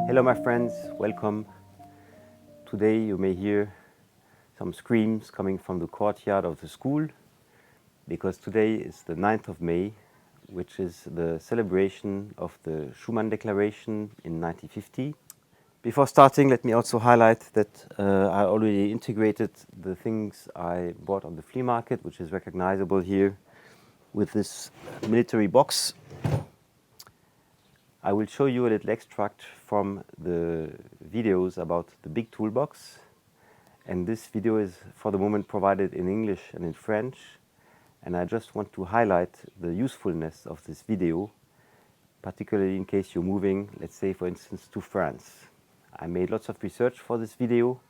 Hello my friends, welcome. Today you may hear some screams coming from the courtyard of the school because today is the 9th of May, which is the celebration of the Schuman Declaration in 1950. Before starting, let me also highlight that I already integrated the things I bought on the flea market, which is recognizable here with this military box. I will show you a little extract from the videos about the big toolbox, and this video is for the moment provided in English and in French, and I just want to highlight the usefulness of this video, particularly in case you're moving, let's say for instance, to France. I made lots of research for this video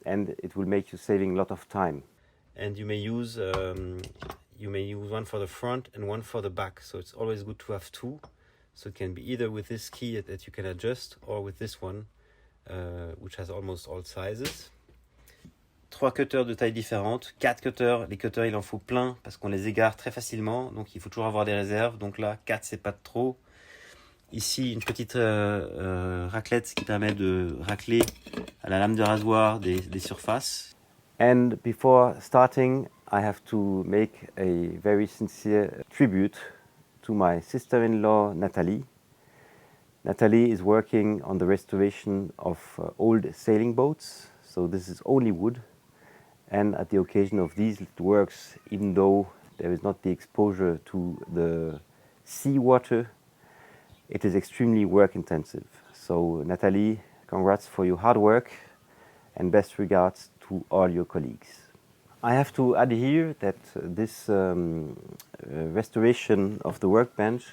and it will make you saving a lot of time. And you may use one for the front and one for the back, so it's always good to have two. So it can be either with this key that you can adjust or with this one, which has almost all sizes. 3 cutters de tailles différentes, 4 cutters. Les cutters, il en faut plein parce qu'on les égare très facilement, donc il faut toujours avoir des réserves. Donc là, 4 c'est pas de trop. Ici, une petite raclette qui permet de racler à la lame de rasoir des surfaces. And before starting, I have to make a very sincere tribute to my sister-in-law, Nathalie. Nathalie is working on the restoration of old sailing boats, so this is only wood. And at the occasion of these works, even though there is not the exposure to the sea water, it is extremely work intensive. So Nathalie, congrats for your hard work and best regards to all your colleagues. I have to add here that this restoration of the workbench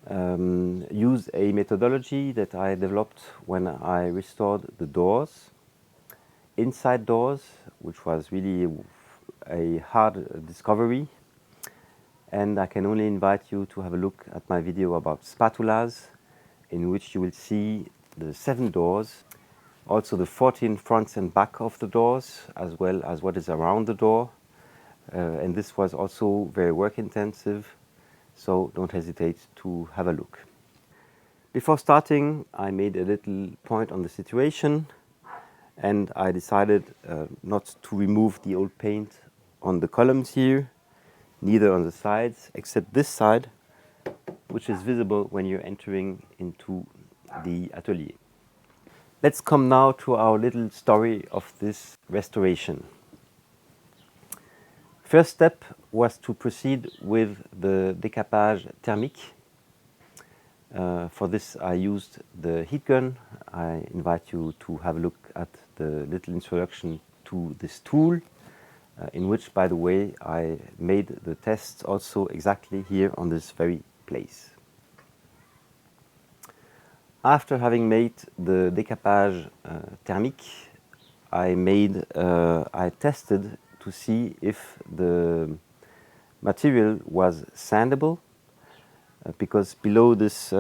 used a methodology that I developed when I restored the doors, inside doors, which was really a hard discovery. And I can only invite you to have a look at my video about spatulas, in which you will see the 7 doors, also the 14 fronts and back of the doors, as well as what is around the door. And this was also very work intensive, so don't hesitate to have a look. Before starting, I made a little point on the situation, and I decided not to remove the old paint on the columns here, neither on the sides, except this side, which is visible when you're entering into the atelier. Let's come now to our little story of this restoration. First step was to proceed with the décapage thermic. For this I used the heat gun. I invite you to have a look at the little introduction to this tool, in which, by the way, I made the tests also exactly here on this very place. After having made the décapage thermique, I tested to see if the material was sandable, because below this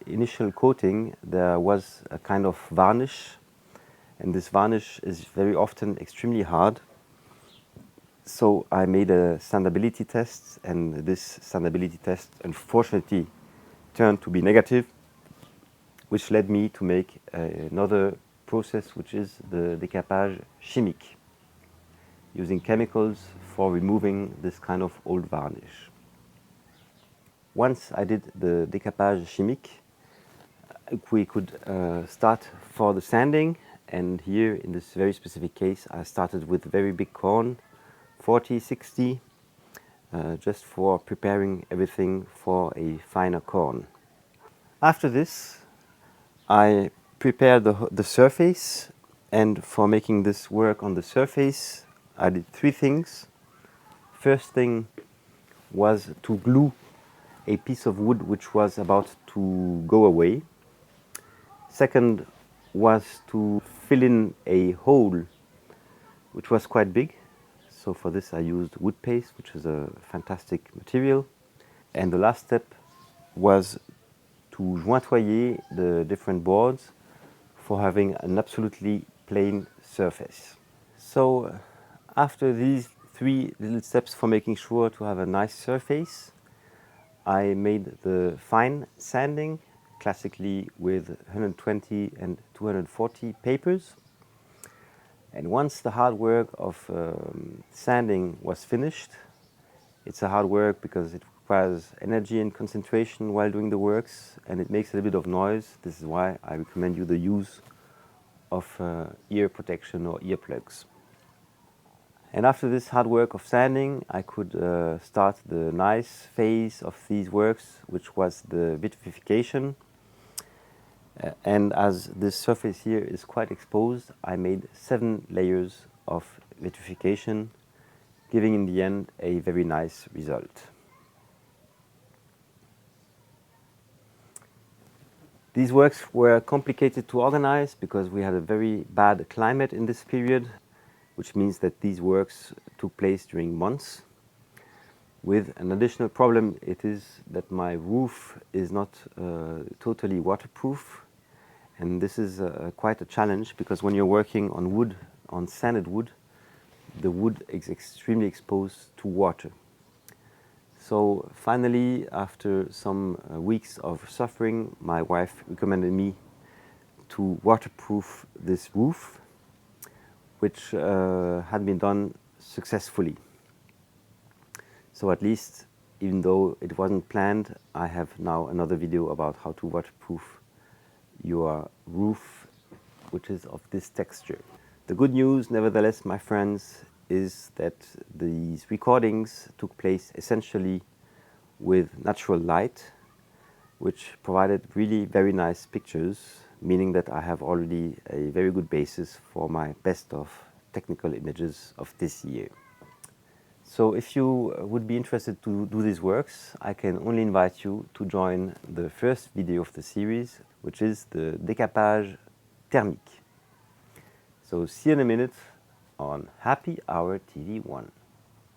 initial coating there was a kind of varnish, and this varnish is very often extremely hard. So I made a sandability test, and this sandability test unfortunately turned to be negative, which led me to make another process, which is the décapage chimique, using chemicals for removing this kind of old varnish. Once I did the décapage chimique, we could start for the sanding, and here in this very specific case I started with very big corn, 40, 60, just for preparing everything for a finer corn. After this, I prepared the surface, and for making this work on the surface, I did three things. First thing was to glue a piece of wood which was about to go away. Second was to fill in a hole which was quite big. So for this I used wood paste, which is a fantastic material. And the last step was to jointoyer the different boards for having an absolutely plain surface. So after these three little steps for making sure to have a nice surface, I made the fine sanding, classically with 120 and 240 papers. And once the hard work of sanding was finished, it's a hard work because it requires energy and concentration while doing the works, and it makes a little bit of noise. This is why I recommend you the use of ear protection or earplugs. And after this hard work of sanding, I could start the nice phase of these works, which was the vitrification. And as this surface here is quite exposed, I made 7 layers of vitrification, giving in the end a very nice result. These works were complicated to organize because we had a very bad climate in this period, which means that these works took place during months. With an additional problem, it is that my roof is not totally waterproof. And this is quite a challenge because when you're working on wood, on sanded wood, the wood is extremely exposed to water. So finally, after some weeks of suffering, my wife recommended me to waterproof this roof, which had been done successfully. So at least, even though it wasn't planned, I have now another video about how to waterproof your roof, which is of this texture. The good news, nevertheless, my friends, is that these recordings took place essentially with natural light, which provided really very nice pictures, meaning that I have already a very good basis for my best of technical images of this year. So if you would be interested to do these works, I can only invite you to join the first video of the series, which is the décapage thermique. So see you in a minute on Happy Hour TV 1.